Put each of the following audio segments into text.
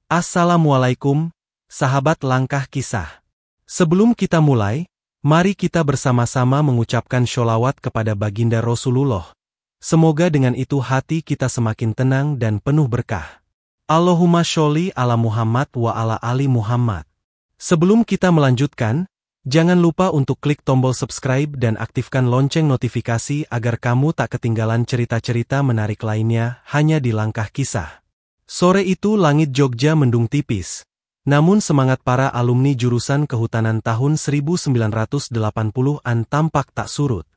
Assalamualaikum, sahabat Langkah Kisah. Sebelum kita mulai, mari kita bersama-sama mengucapkan sholawat kepada baginda Rasulullah. Semoga dengan itu hati kita semakin tenang dan penuh berkah. Allahumma sholli ala Muhammad wa ala ali Muhammad. Sebelum kita melanjutkan, jangan lupa untuk klik tombol subscribe dan aktifkan lonceng notifikasi agar kamu tak ketinggalan cerita-cerita menarik lainnya hanya di Langkah Kisah. Sore itu langit Jogja mendung tipis, namun semangat para alumni jurusan kehutanan tahun 1980-an tampak tak surut.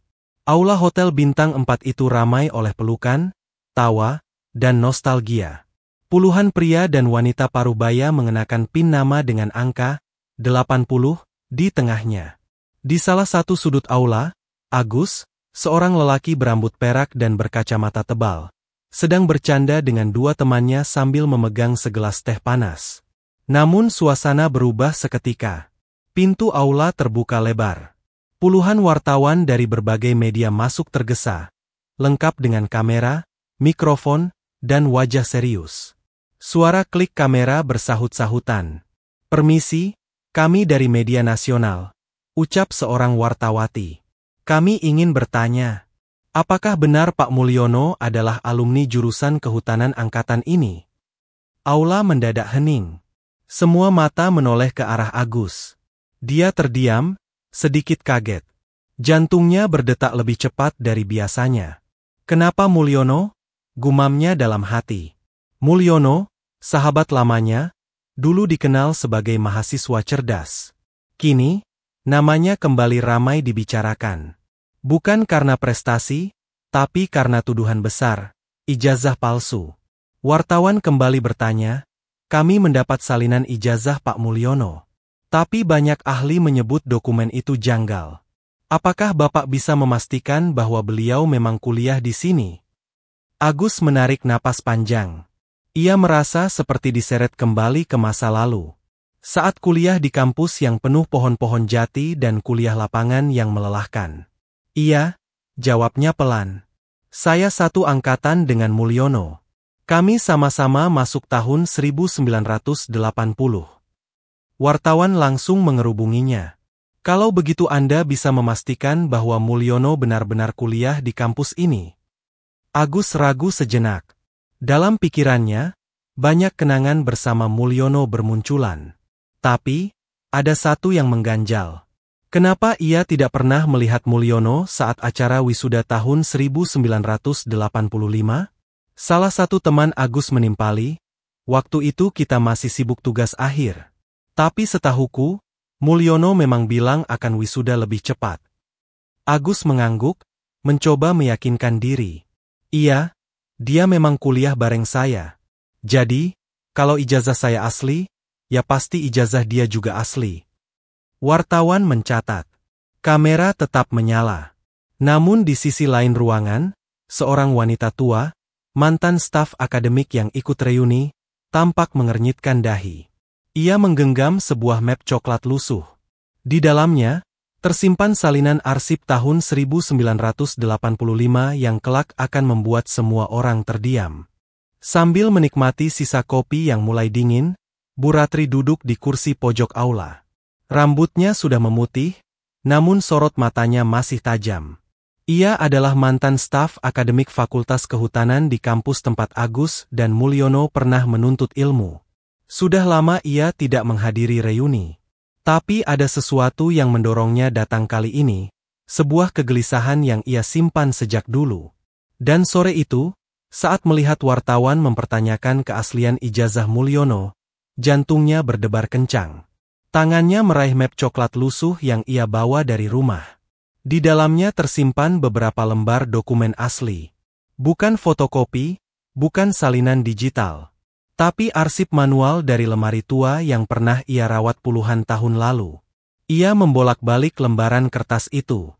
Aula Hotel Bintang 4 itu ramai oleh pelukan, tawa, dan nostalgia. Puluhan pria dan wanita parubaya mengenakan pin nama dengan angka 80 di tengahnya. Di salah satu sudut aula, Agus, seorang lelaki berambut perak dan berkacamata tebal, sedang bercanda dengan dua temannya sambil memegang segelas teh panas. Namun suasana berubah seketika. Pintu aula terbuka lebar. Puluhan wartawan dari berbagai media masuk tergesa, lengkap dengan kamera, mikrofon, dan wajah serius. Suara klik kamera bersahut-sahutan. "Permisi, kami dari media nasional," ucap seorang wartawati. "Kami ingin bertanya, apakah benar Pak Mulyono adalah alumni jurusan kehutanan angkatan ini?" Aula mendadak hening. Semua mata menoleh ke arah Agus. Dia terdiam, sedikit kaget. Jantungnya berdetak lebih cepat dari biasanya. "Kenapa Mulyono?" gumamnya dalam hati. Mulyono, sahabat lamanya, dulu dikenal sebagai mahasiswa cerdas. Kini, namanya kembali ramai dibicarakan. Bukan karena prestasi, tapi karena tuduhan besar, ijazah palsu. Wartawan kembali bertanya, "Kami mendapat salinan ijazah Pak Mulyono. Tapi banyak ahli menyebut dokumen itu janggal. Apakah Bapak bisa memastikan bahwa beliau memang kuliah di sini?" Agus menarik napas panjang. Ia merasa seperti diseret kembali ke masa lalu. Saat kuliah di kampus yang penuh pohon-pohon jati dan kuliah lapangan yang melelahkan. "Iya," jawabnya pelan. "Saya satu angkatan dengan Mulyono. Kami sama-sama masuk tahun 1980. Wartawan langsung mengerubunginya. "Kalau begitu Anda bisa memastikan bahwa Mulyono benar-benar kuliah di kampus ini?" Agus ragu sejenak. Dalam pikirannya, banyak kenangan bersama Mulyono bermunculan. Tapi, ada satu yang mengganjal. Kenapa ia tidak pernah melihat Mulyono saat acara wisuda tahun 1985? Salah satu teman Agus menimpali, "Waktu itu kita masih sibuk tugas akhir. Tapi setahuku, Mulyono memang bilang akan wisuda lebih cepat." Agus mengangguk, mencoba meyakinkan diri. "Iya, dia memang kuliah bareng saya. Jadi, kalau ijazah saya asli, ya pasti ijazah dia juga asli." Wartawan mencatat. Kamera tetap menyala. Namun di sisi lain ruangan, seorang wanita tua, mantan staf akademik yang ikut reuni, tampak mengernyitkan dahi. Ia menggenggam sebuah map coklat lusuh. Di dalamnya, tersimpan salinan arsip tahun 1985 yang kelak akan membuat semua orang terdiam. Sambil menikmati sisa kopi yang mulai dingin, Bu Ratri duduk di kursi pojok aula. Rambutnya sudah memutih, namun sorot matanya masih tajam. Ia adalah mantan staf akademik Fakultas Kehutanan di kampus tempat Agus dan Mulyono pernah menuntut ilmu. Sudah lama ia tidak menghadiri reuni. Tapi ada sesuatu yang mendorongnya datang kali ini, sebuah kegelisahan yang ia simpan sejak dulu. Dan sore itu, saat melihat wartawan mempertanyakan keaslian ijazah Mulyono, jantungnya berdebar kencang. Tangannya meraih map coklat lusuh yang ia bawa dari rumah. Di dalamnya tersimpan beberapa lembar dokumen asli. Bukan fotokopi, bukan salinan digital. Tapi arsip manual dari lemari tua yang pernah ia rawat puluhan tahun lalu. Ia membolak-balik lembaran kertas itu.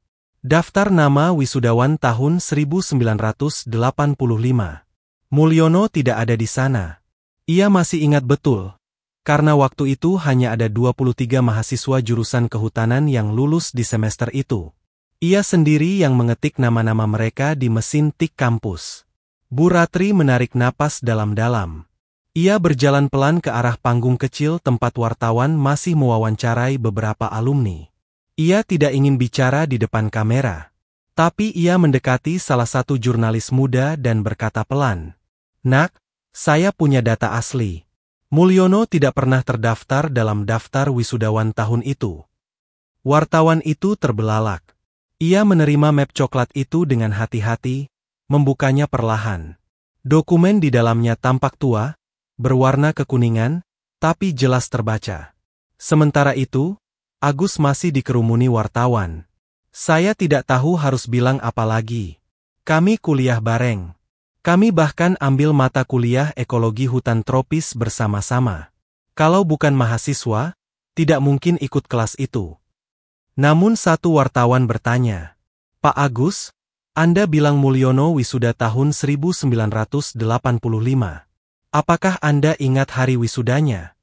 Daftar nama wisudawan tahun 1985. Mulyono tidak ada di sana. Ia masih ingat betul. Karena waktu itu hanya ada 23 mahasiswa jurusan kehutanan yang lulus di semester itu. Ia sendiri yang mengetik nama-nama mereka di mesin tik kampus. Bu Ratri menarik napas dalam-dalam. Ia berjalan pelan ke arah panggung kecil tempat wartawan masih mewawancarai beberapa alumni. Ia tidak ingin bicara di depan kamera. Tapi ia mendekati salah satu jurnalis muda dan berkata pelan, "Nak, saya punya data asli. Mulyono tidak pernah terdaftar dalam daftar wisudawan tahun itu." Wartawan itu terbelalak. Ia menerima map coklat itu dengan hati-hati, membukanya perlahan. Dokumen di dalamnya tampak tua, berwarna kekuningan, tapi jelas terbaca. Sementara itu, Agus masih dikerumuni wartawan. "Saya tidak tahu harus bilang apa lagi. Kami kuliah bareng. Kami bahkan ambil mata kuliah ekologi hutan tropis bersama-sama. Kalau bukan mahasiswa, tidak mungkin ikut kelas itu." Namun satu wartawan bertanya, "Pak Agus, Anda bilang Mulyono wisuda tahun 1985. Apakah Anda ingat hari wisudanya?"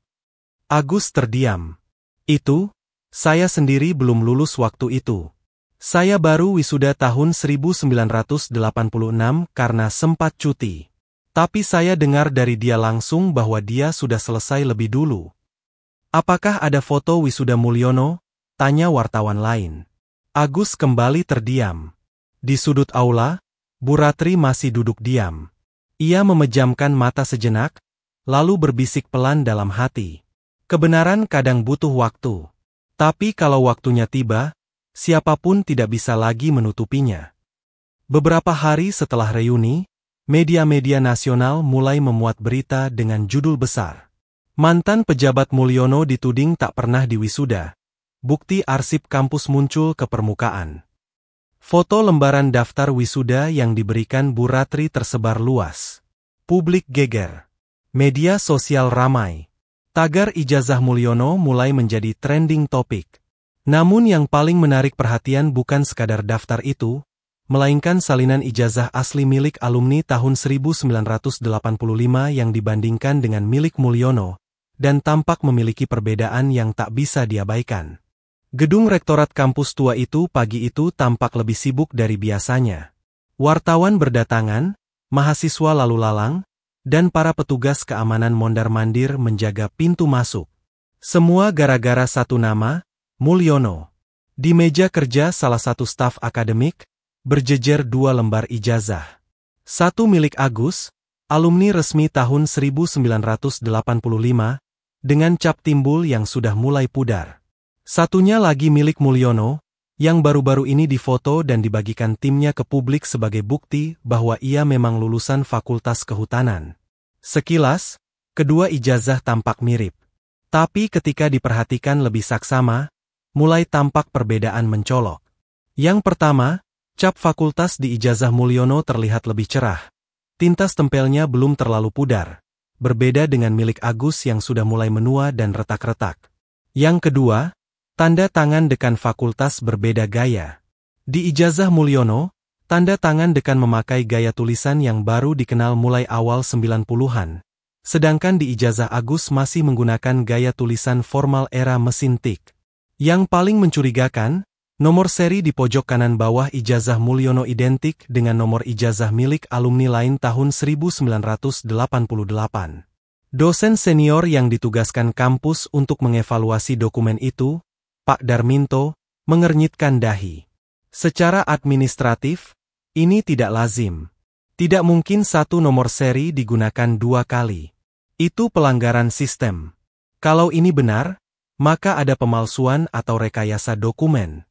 Agus terdiam. "Itu, saya sendiri belum lulus waktu itu. Saya baru wisuda tahun 1986 karena sempat cuti. Tapi saya dengar dari dia langsung bahwa dia sudah selesai lebih dulu." "Apakah ada foto wisuda Mulyono?" tanya wartawan lain. Agus kembali terdiam. Di sudut aula, Bu Ratri masih duduk diam. Ia memejamkan mata sejenak, lalu berbisik pelan dalam hati. "Kebenaran kadang butuh waktu. Tapi kalau waktunya tiba, siapapun tidak bisa lagi menutupinya." Beberapa hari setelah reuni, media-media nasional mulai memuat berita dengan judul besar. "Mantan pejabat Mulyono dituding tak pernah diwisuda. Bukti arsip kampus muncul ke permukaan." Foto lembaran daftar wisuda yang diberikan Bu Ratri tersebar luas. Publik geger. Media sosial ramai. Tagar ijazah Mulyono mulai menjadi trending topik. Namun yang paling menarik perhatian bukan sekadar daftar itu, melainkan salinan ijazah asli milik alumni tahun 1985 yang dibandingkan dengan milik Mulyono, dan tampak memiliki perbedaan yang tak bisa diabaikan. Gedung rektorat kampus tua itu pagi itu tampak lebih sibuk dari biasanya. Wartawan berdatangan, mahasiswa lalu lalang, dan para petugas keamanan mondar-mandir menjaga pintu masuk. Semua gara-gara satu nama, Mulyono. Di meja kerja salah satu staf akademik, berjejer 2 lembar ijazah. Satu milik Agus, alumni resmi tahun 1985, dengan cap timbul yang sudah mulai pudar. Satunya lagi milik Mulyono, yang baru-baru ini difoto dan dibagikan timnya ke publik sebagai bukti bahwa ia memang lulusan Fakultas Kehutanan. Sekilas, kedua ijazah tampak mirip. Tapi ketika diperhatikan lebih saksama, mulai tampak perbedaan mencolok. Yang pertama, cap fakultas di ijazah Mulyono terlihat lebih cerah. Tinta stempelnya belum terlalu pudar, berbeda dengan milik Agus yang sudah mulai menua dan retak-retak. Yang kedua, tanda tangan dekan fakultas berbeda gaya. Di ijazah Mulyono, tanda tangan dekan memakai gaya tulisan yang baru dikenal mulai awal 90-an. Sedangkan di ijazah Agus masih menggunakan gaya tulisan formal era mesin tik. Yang paling mencurigakan, nomor seri di pojok kanan bawah ijazah Mulyono identik dengan nomor ijazah milik alumni lain tahun 1988. Dosen senior yang ditugaskan kampus untuk mengevaluasi dokumen itu, Pak Darminto, mengernyitkan dahi. Secara administratif, ini tidak lazim. Tidak mungkin satu nomor seri digunakan 2 kali. Itu pelanggaran sistem. Kalau ini benar, maka ada pemalsuan atau rekayasa dokumen.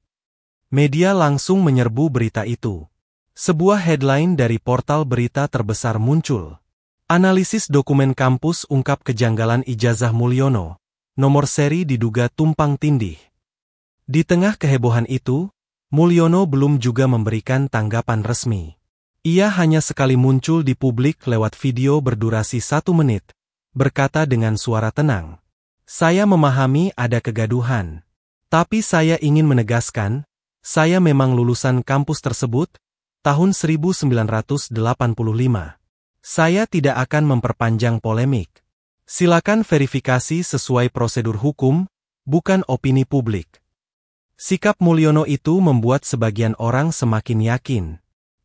Media langsung menyerbu berita itu. Sebuah headline dari portal berita terbesar muncul. Analisis dokumen kampus ungkap kejanggalan ijazah Mulyono. Nomor seri diduga tumpang tindih. Di tengah kehebohan itu, Mulyono belum juga memberikan tanggapan resmi. Ia hanya sekali muncul di publik lewat video berdurasi 1 menit, berkata dengan suara tenang, "Saya memahami ada kegaduhan. Tapi saya ingin menegaskan, saya memang lulusan kampus tersebut, tahun 1985. Saya tidak akan memperpanjang polemik. Silakan verifikasi sesuai prosedur hukum, bukan opini publik." Sikap Mulyono itu membuat sebagian orang semakin yakin.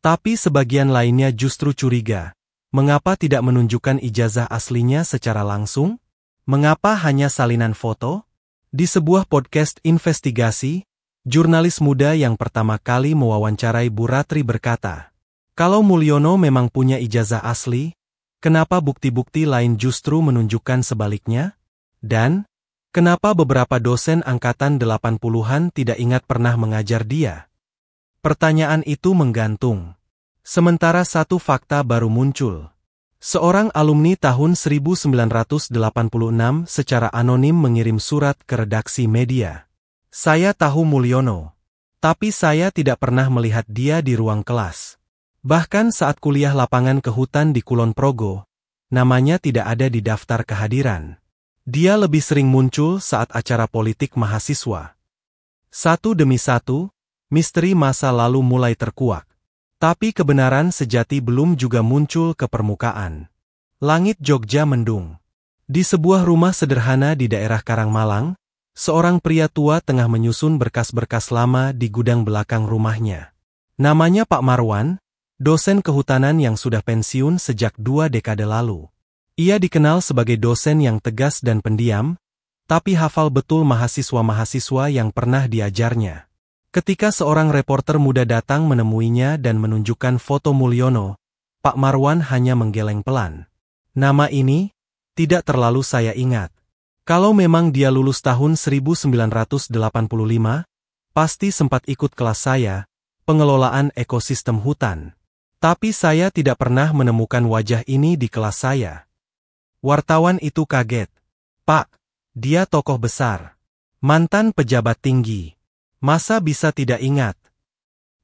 Tapi sebagian lainnya justru curiga. Mengapa tidak menunjukkan ijazah aslinya secara langsung? Mengapa hanya salinan foto? Di sebuah podcast investigasi, jurnalis muda yang pertama kali mewawancarai Bu Ratri berkata, "Kalau Mulyono memang punya ijazah asli, kenapa bukti-bukti lain justru menunjukkan sebaliknya? Dan, kenapa beberapa dosen angkatan 80-an tidak ingat pernah mengajar dia?" Pertanyaan itu menggantung. Sementara satu fakta baru muncul. Seorang alumni tahun 1986 secara anonim mengirim surat ke redaksi media. "Saya tahu Mulyono, tapi saya tidak pernah melihat dia di ruang kelas. Bahkan saat kuliah lapangan kehutan di Kulon Progo, namanya tidak ada di daftar kehadiran. Dia lebih sering muncul saat acara politik mahasiswa." Satu demi satu, misteri masa lalu mulai terkuak. Tapi kebenaran sejati belum juga muncul ke permukaan. Langit Jogja mendung. Di sebuah rumah sederhana di daerah Karangmalang, seorang pria tua tengah menyusun berkas-berkas lama di gudang belakang rumahnya. Namanya Pak Marwan, dosen kehutanan yang sudah pensiun sejak 2 dekade lalu. Ia dikenal sebagai dosen yang tegas dan pendiam, tapi hafal betul mahasiswa-mahasiswa yang pernah diajarnya. Ketika seorang reporter muda datang menemuinya dan menunjukkan foto Mulyono, Pak Marwan hanya menggeleng pelan. "Nama ini tidak terlalu saya ingat. Kalau memang dia lulus tahun 1985, pasti sempat ikut kelas saya, pengelolaan ekosistem hutan. Tapi saya tidak pernah menemukan wajah ini di kelas saya." Wartawan itu kaget. "Pak, dia tokoh besar. Mantan pejabat tinggi. Masa bisa tidak ingat?"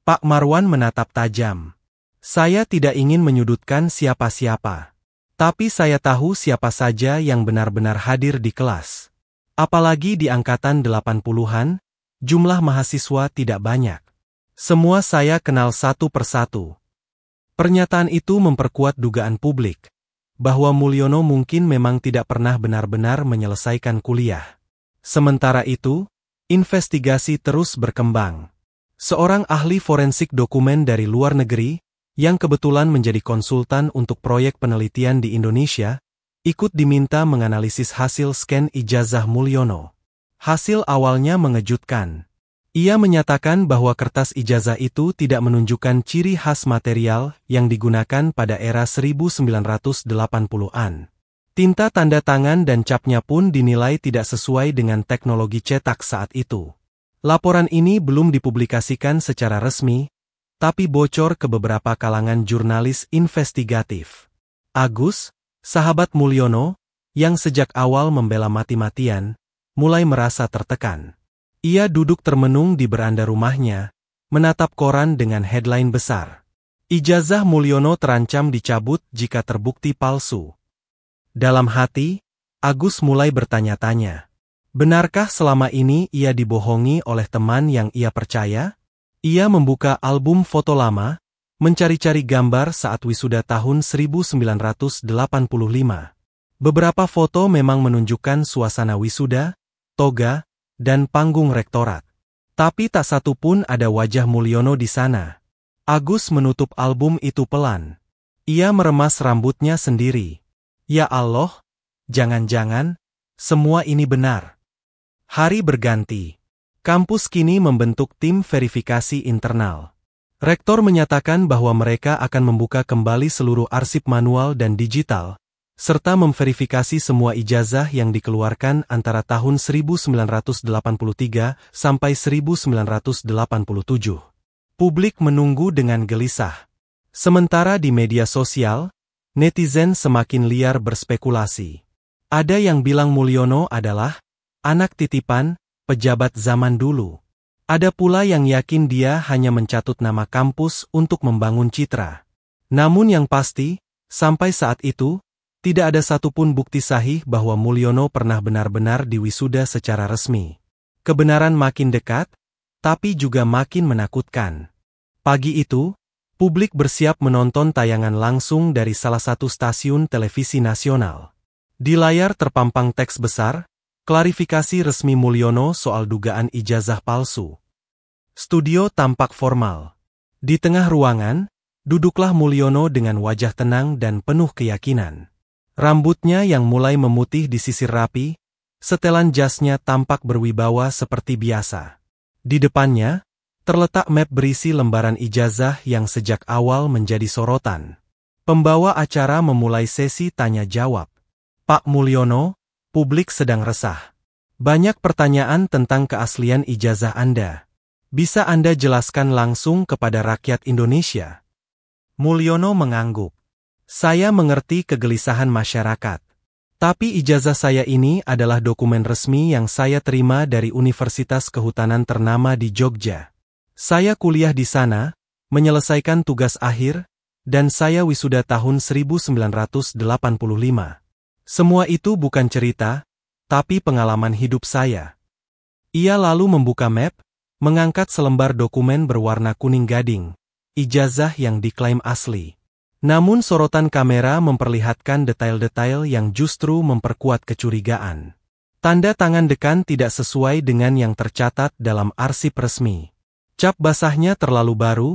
Pak Marwan menatap tajam. "Saya tidak ingin menyudutkan siapa-siapa. Tapi saya tahu siapa saja yang benar-benar hadir di kelas. Apalagi di angkatan 80-an, jumlah mahasiswa tidak banyak. Semua saya kenal satu persatu." Pernyataan itu memperkuat dugaan publik, bahwa Mulyono mungkin memang tidak pernah benar-benar menyelesaikan kuliah. Sementara itu, investigasi terus berkembang. Seorang ahli forensik dokumen dari luar negeri, yang kebetulan menjadi konsultan untuk proyek penelitian di Indonesia, ikut diminta menganalisis hasil scan ijazah Mulyono. Hasil awalnya mengejutkan. Ia menyatakan bahwa kertas ijazah itu tidak menunjukkan ciri khas material yang digunakan pada era 1980-an. Tinta tanda tangan dan capnya pun dinilai tidak sesuai dengan teknologi cetak saat itu. Laporan ini belum dipublikasikan secara resmi, tapi bocor ke beberapa kalangan jurnalis investigatif. Agus, sahabat Mulyono, yang sejak awal membela mati-matian, mulai merasa tertekan. Ia duduk termenung di beranda rumahnya, menatap koran dengan headline besar. "Ijazah Mulyono terancam dicabut jika terbukti palsu." Dalam hati, Agus mulai bertanya-tanya. Benarkah selama ini ia dibohongi oleh teman yang ia percaya? Ia membuka album foto lama, mencari-cari gambar saat wisuda tahun 1985. Beberapa foto memang menunjukkan suasana wisuda, toga, dan panggung rektorat. Tapi tak satu pun ada wajah Mulyono di sana. Agus menutup album itu pelan. Ia meremas rambutnya sendiri. Ya Allah, jangan-jangan, semua ini benar. Hari berganti. Kampus kini membentuk tim verifikasi internal. Rektor menyatakan bahwa mereka akan membuka kembali seluruh arsip manual dan digital, serta memverifikasi semua ijazah yang dikeluarkan antara tahun 1983 sampai 1987. Publik menunggu dengan gelisah. Sementara di media sosial, netizen semakin liar berspekulasi. Ada yang bilang Mulyono adalah anak titipan pejabat zaman dulu. Ada pula yang yakin dia hanya mencatut nama kampus untuk membangun citra. Namun yang pasti, sampai saat itu, tidak ada satupun bukti sahih bahwa Mulyono pernah benar-benar diwisuda secara resmi. Kebenaran makin dekat, tapi juga makin menakutkan. Pagi itu, publik bersiap menonton tayangan langsung dari salah satu stasiun televisi nasional. Di layar terpampang teks besar, klarifikasi resmi Mulyono soal dugaan ijazah palsu. Studio tampak formal. Di tengah ruangan, Duduklah Mulyono dengan wajah tenang dan penuh keyakinan. Rambutnya yang mulai memutih disisir rapi, setelan jasnya tampak berwibawa seperti biasa. Di depannya, terletak map berisi lembaran ijazah yang sejak awal menjadi sorotan. Pembawa acara memulai sesi tanya-jawab. Pak Mulyono, publik sedang resah. Banyak pertanyaan tentang keaslian ijazah Anda. Bisa Anda jelaskan langsung kepada rakyat Indonesia? Mulyono mengangguk. Saya mengerti kegelisahan masyarakat. Tapi ijazah saya ini adalah dokumen resmi yang saya terima dari Universitas Kehutanan ternama di Jogja. Saya kuliah di sana, menyelesaikan tugas akhir, dan saya wisuda tahun 1985. Semua itu bukan cerita, tapi pengalaman hidup saya. Ia lalu membuka map, mengangkat selembar dokumen berwarna kuning gading, ijazah yang diklaim asli. Namun sorotan kamera memperlihatkan detail-detail yang justru memperkuat kecurigaan. Tanda tangan dekan tidak sesuai dengan yang tercatat dalam arsip resmi. Cap basahnya terlalu baru,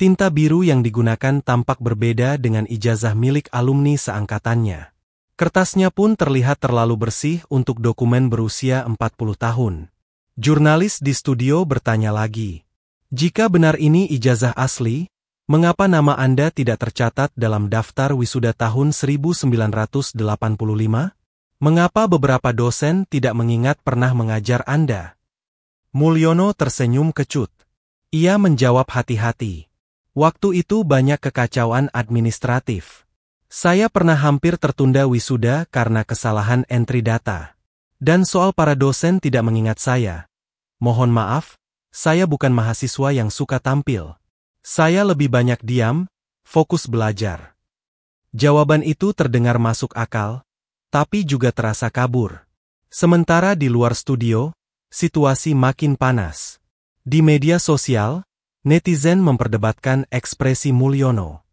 tinta biru yang digunakan tampak berbeda dengan ijazah milik alumni seangkatannya. Kertasnya pun terlihat terlalu bersih untuk dokumen berusia 40 tahun. Jurnalis di studio bertanya lagi. Jika benar ini ijazah asli, mengapa nama Anda tidak tercatat dalam daftar wisuda tahun 1985? Mengapa beberapa dosen tidak mengingat pernah mengajar Anda? Mulyono tersenyum kecut. Ia menjawab hati-hati. Waktu itu banyak kekacauan administratif. Saya pernah hampir tertunda wisuda karena kesalahan entry data. Dan soal para dosen tidak mengingat saya. Mohon maaf, saya bukan mahasiswa yang suka tampil. Saya lebih banyak diam, fokus belajar. Jawaban itu terdengar masuk akal, tapi juga terasa kabur. Sementara di luar studio, situasi makin panas. Di media sosial, netizen memperdebatkan ekspresi Mulyono.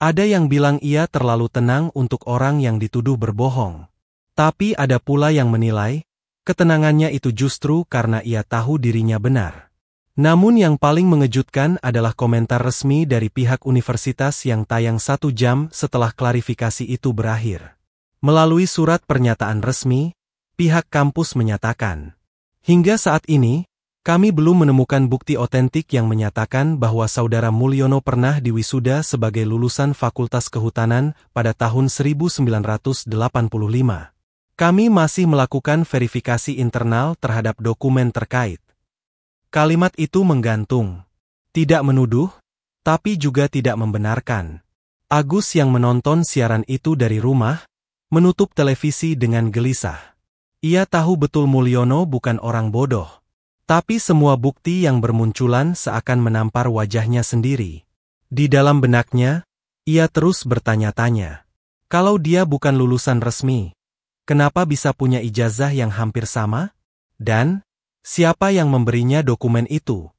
Ada yang bilang ia terlalu tenang untuk orang yang dituduh berbohong. Tapi ada pula yang menilai, ketenangannya itu justru karena ia tahu dirinya benar. Namun yang paling mengejutkan adalah komentar resmi dari pihak universitas yang tayang 1 jam setelah klarifikasi itu berakhir. Melalui surat pernyataan resmi, pihak kampus menyatakan, hingga saat ini, kami belum menemukan bukti otentik yang menyatakan bahwa saudara Mulyono pernah diwisuda sebagai lulusan Fakultas Kehutanan pada tahun 1985. Kami masih melakukan verifikasi internal terhadap dokumen terkait. Kalimat itu menggantung. Tidak menuduh, tapi juga tidak membenarkan. Agus yang menonton siaran itu dari rumah, menutup televisi dengan gelisah. Ia tahu betul Mulyono bukan orang bodoh. Tapi semua bukti yang bermunculan seakan menampar wajahnya sendiri. Di dalam benaknya, ia terus bertanya-tanya. Kalau dia bukan lulusan resmi, kenapa bisa punya ijazah yang hampir sama? Dan, siapa yang memberinya dokumen itu?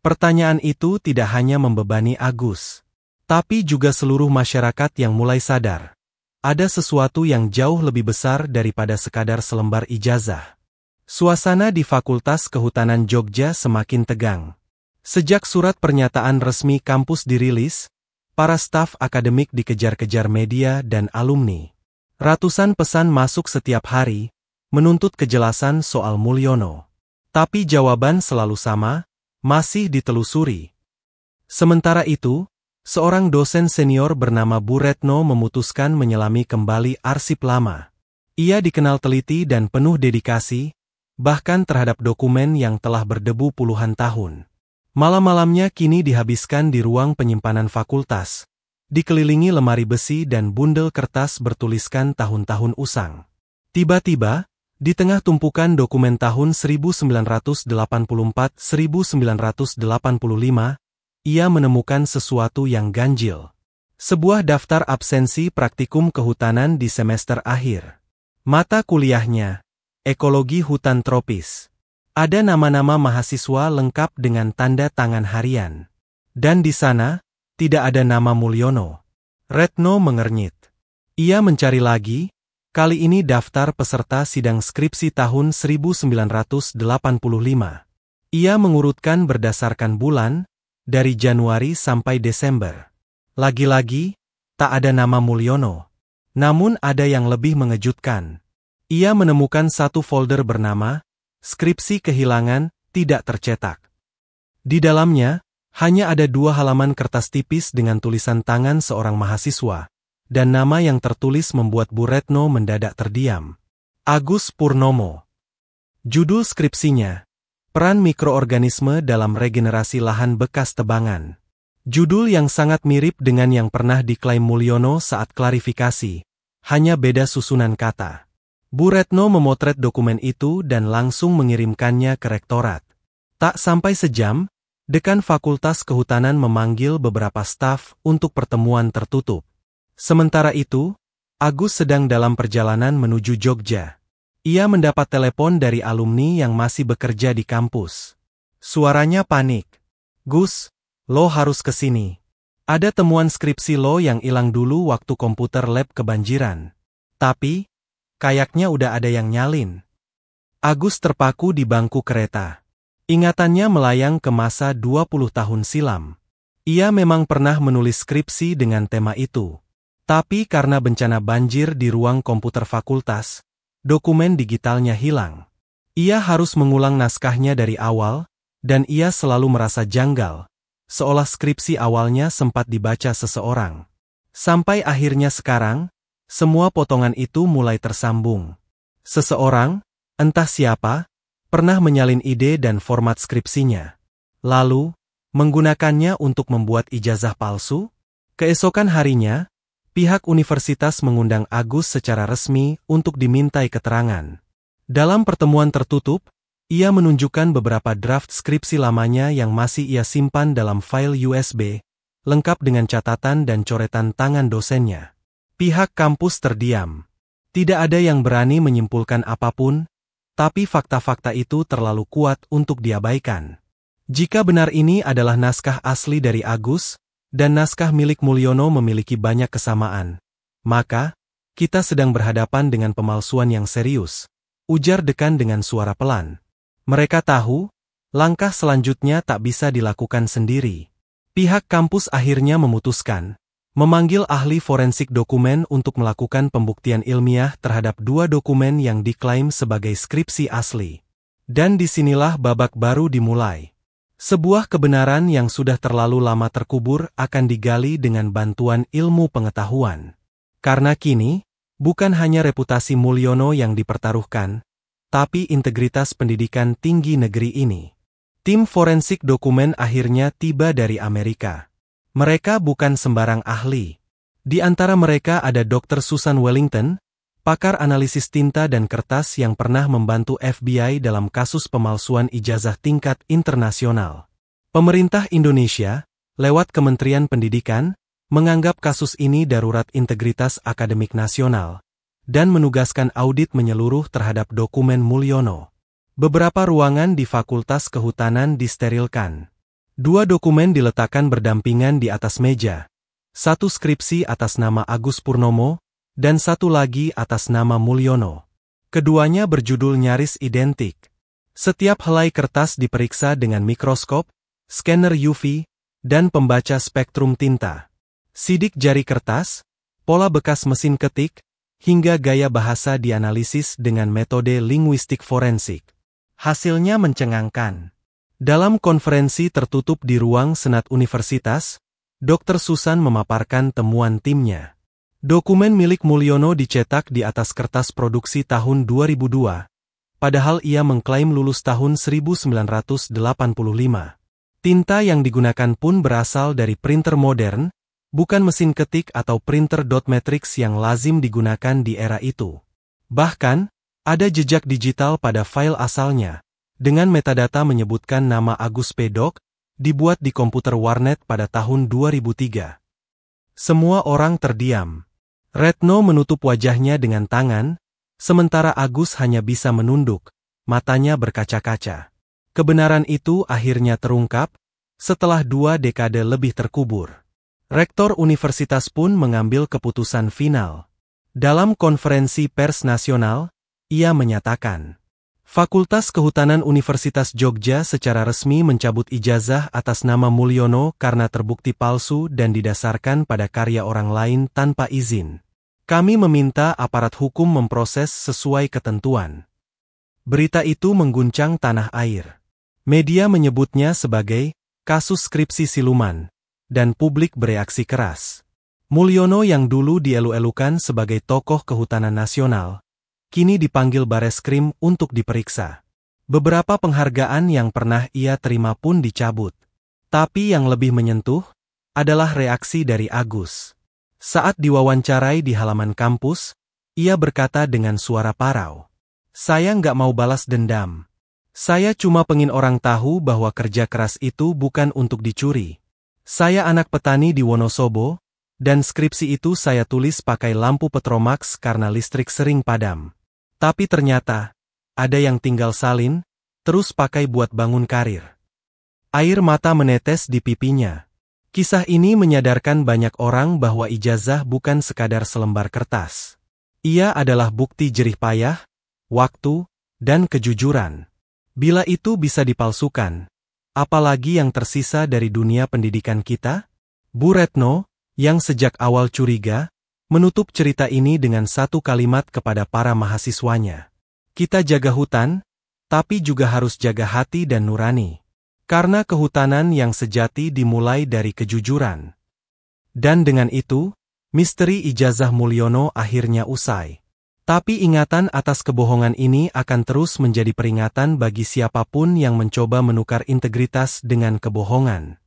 Pertanyaan itu tidak hanya membebani Agus, tapi juga seluruh masyarakat yang mulai sadar. Ada sesuatu yang jauh lebih besar daripada sekadar selembar ijazah. Suasana di Fakultas Kehutanan Jogja semakin tegang. Sejak surat pernyataan resmi kampus dirilis, para staf akademik dikejar-kejar media dan alumni. Ratusan pesan masuk setiap hari, menuntut kejelasan soal Mulyono. Tapi jawaban selalu sama, masih ditelusuri. Sementara itu, seorang dosen senior bernama Bu Retno memutuskan menyelami kembali arsip lama. Ia dikenal teliti dan penuh dedikasi, bahkan terhadap dokumen yang telah berdebu puluhan tahun. Malam-malamnya kini dihabiskan di ruang penyimpanan fakultas, dikelilingi lemari besi dan bundel kertas bertuliskan tahun-tahun usang. Tiba-tiba, di tengah tumpukan dokumen tahun 1984-1985, ia menemukan sesuatu yang ganjil. Sebuah daftar absensi praktikum kehutanan di semester akhir. Mata kuliahnya, Ekologi Hutan Tropis. Ada nama-nama mahasiswa lengkap dengan tanda tangan harian. Dan di sana, tidak ada nama Mulyono. Retno mengernyit. Ia mencari lagi, kali ini daftar peserta sidang skripsi tahun 1985. Ia mengurutkan berdasarkan bulan, dari Januari sampai Desember. Lagi-lagi, tak ada nama Mulyono. Namun ada yang lebih mengejutkan. Ia menemukan satu folder bernama Skripsi Kehilangan Tidak Tercetak. Di dalamnya, hanya ada 2 halaman kertas tipis dengan tulisan tangan seorang mahasiswa, dan nama yang tertulis membuat Bu Retno mendadak terdiam. Agus Purnomo. Judul skripsinya, Peran Mikroorganisme dalam Regenerasi Lahan Bekas Tebangan. Judul yang sangat mirip dengan yang pernah diklaim Mulyono saat klarifikasi, hanya beda susunan kata. Bu Retno memotret dokumen itu dan langsung mengirimkannya ke rektorat. Tak sampai sejam, Dekan Fakultas Kehutanan memanggil beberapa staf untuk pertemuan tertutup. Sementara itu, Agus sedang dalam perjalanan menuju Jogja. Ia mendapat telepon dari alumni yang masih bekerja di kampus. Suaranya panik. "Gus, lo harus ke sini. Ada temuan skripsi lo yang hilang dulu waktu komputer lab kebanjiran. Tapi, kayaknya udah ada yang nyalin." Agus terpaku di bangku kereta. Ingatannya melayang ke masa 20 tahun silam. Ia memang pernah menulis skripsi dengan tema itu. Tapi karena bencana banjir di ruang komputer fakultas, dokumen digitalnya hilang. Ia harus mengulang naskahnya dari awal, dan ia selalu merasa janggal, seolah skripsi awalnya sempat dibaca seseorang. Sampai akhirnya sekarang, semua potongan itu mulai tersambung. Seseorang, entah siapa, pernah menyalin ide dan format skripsinya. Lalu, menggunakannya untuk membuat ijazah palsu? Keesokan harinya, pihak universitas mengundang Agus secara resmi untuk dimintai keterangan. Dalam pertemuan tertutup, ia menunjukkan beberapa draft skripsi lamanya yang masih ia simpan dalam file USB, lengkap dengan catatan dan coretan tangan dosennya. Pihak kampus terdiam. Tidak ada yang berani menyimpulkan apapun, tapi fakta-fakta itu terlalu kuat untuk diabaikan. Jika benar ini adalah naskah asli dari Agus, dan naskah milik Mulyono memiliki banyak kesamaan, maka, kita sedang berhadapan dengan pemalsuan yang serius, ujar dekan dengan suara pelan. Mereka tahu, langkah selanjutnya tak bisa dilakukan sendiri. Pihak kampus akhirnya memutuskan memanggil ahli forensik dokumen untuk melakukan pembuktian ilmiah terhadap 2 dokumen yang diklaim sebagai skripsi asli. Dan disinilah babak baru dimulai. Sebuah kebenaran yang sudah terlalu lama terkubur akan digali dengan bantuan ilmu pengetahuan. Karena kini, bukan hanya reputasi Mulyono yang dipertaruhkan, tapi integritas pendidikan tinggi negeri ini. Tim forensik dokumen akhirnya tiba dari Amerika. Mereka bukan sembarang ahli. Di antara mereka ada Dr. Susan Wellington, pakar analisis tinta dan kertas yang pernah membantu FBI dalam kasus pemalsuan ijazah tingkat internasional. Pemerintah Indonesia, lewat Kementerian Pendidikan, menganggap kasus ini darurat integritas akademik nasional, dan menugaskan audit menyeluruh terhadap dokumen Mulyono. Beberapa ruangan di Fakultas Kehutanan disterilkan. 2 dokumen diletakkan berdampingan di atas meja. 1 skripsi atas nama Agus Purnomo, dan 1 lagi atas nama Mulyono. Keduanya berjudul nyaris identik. Setiap helai kertas diperiksa dengan mikroskop, scanner UV, dan pembaca spektrum tinta. Sidik jari kertas, pola bekas mesin ketik, hingga gaya bahasa dianalisis dengan metode linguistik forensik. Hasilnya mencengangkan. Dalam konferensi tertutup di ruang Senat Universitas, Dr. Susan memaparkan temuan timnya. Dokumen milik Mulyono dicetak di atas kertas produksi tahun 2002, padahal ia mengklaim lulus tahun 1985. Tinta yang digunakan pun berasal dari printer modern, bukan mesin ketik atau printer dot matrix yang lazim digunakan di era itu. Bahkan, ada jejak digital pada file asalnya, dengan metadata menyebutkan nama Agus Pedok, dibuat di komputer warnet pada tahun 2003. Semua orang terdiam. Retno menutup wajahnya dengan tangan, sementara Agus hanya bisa menunduk, matanya berkaca-kaca. Kebenaran itu akhirnya terungkap, setelah 2 dekade lebih terkubur. Rektor universitas pun mengambil keputusan final. Dalam konferensi pers nasional, ia menyatakan, Fakultas Kehutanan Universitas Jogja secara resmi mencabut ijazah atas nama Mulyono karena terbukti palsu dan didasarkan pada karya orang lain tanpa izin. Kami meminta aparat hukum memproses sesuai ketentuan. Berita itu mengguncang tanah air. Media menyebutnya sebagai kasus skripsi siluman, dan publik bereaksi keras. Mulyono yang dulu dielu-elukan sebagai tokoh kehutanan nasional, kini dipanggil Bareskrim untuk diperiksa. Beberapa penghargaan yang pernah ia terima pun dicabut. Tapi yang lebih menyentuh adalah reaksi dari Agus. Saat diwawancarai di halaman kampus, ia berkata dengan suara parau, "Saya nggak mau balas dendam. Saya cuma pengen orang tahu bahwa kerja keras itu bukan untuk dicuri. Saya anak petani di Wonosobo, dan skripsi itu saya tulis pakai lampu Petromax karena listrik sering padam. Tapi ternyata, ada yang tinggal salin, terus pakai buat bangun karir." Air mata menetes di pipinya. Kisah ini menyadarkan banyak orang bahwa ijazah bukan sekadar selembar kertas. Ia adalah bukti jerih payah, waktu, dan kejujuran. Bila itu bisa dipalsukan, apalagi yang tersisa dari dunia pendidikan kita? Bu Retno, yang sejak awal curiga, menutup cerita ini dengan satu kalimat kepada para mahasiswanya. Kita jaga hutan, tapi juga harus jaga hati dan nurani. Karena kehutanan yang sejati dimulai dari kejujuran. Dan dengan itu, misteri ijazah Mulyono akhirnya usai. Tapi ingatan atas kebohongan ini akan terus menjadi peringatan bagi siapapun yang mencoba menukar integritas dengan kebohongan.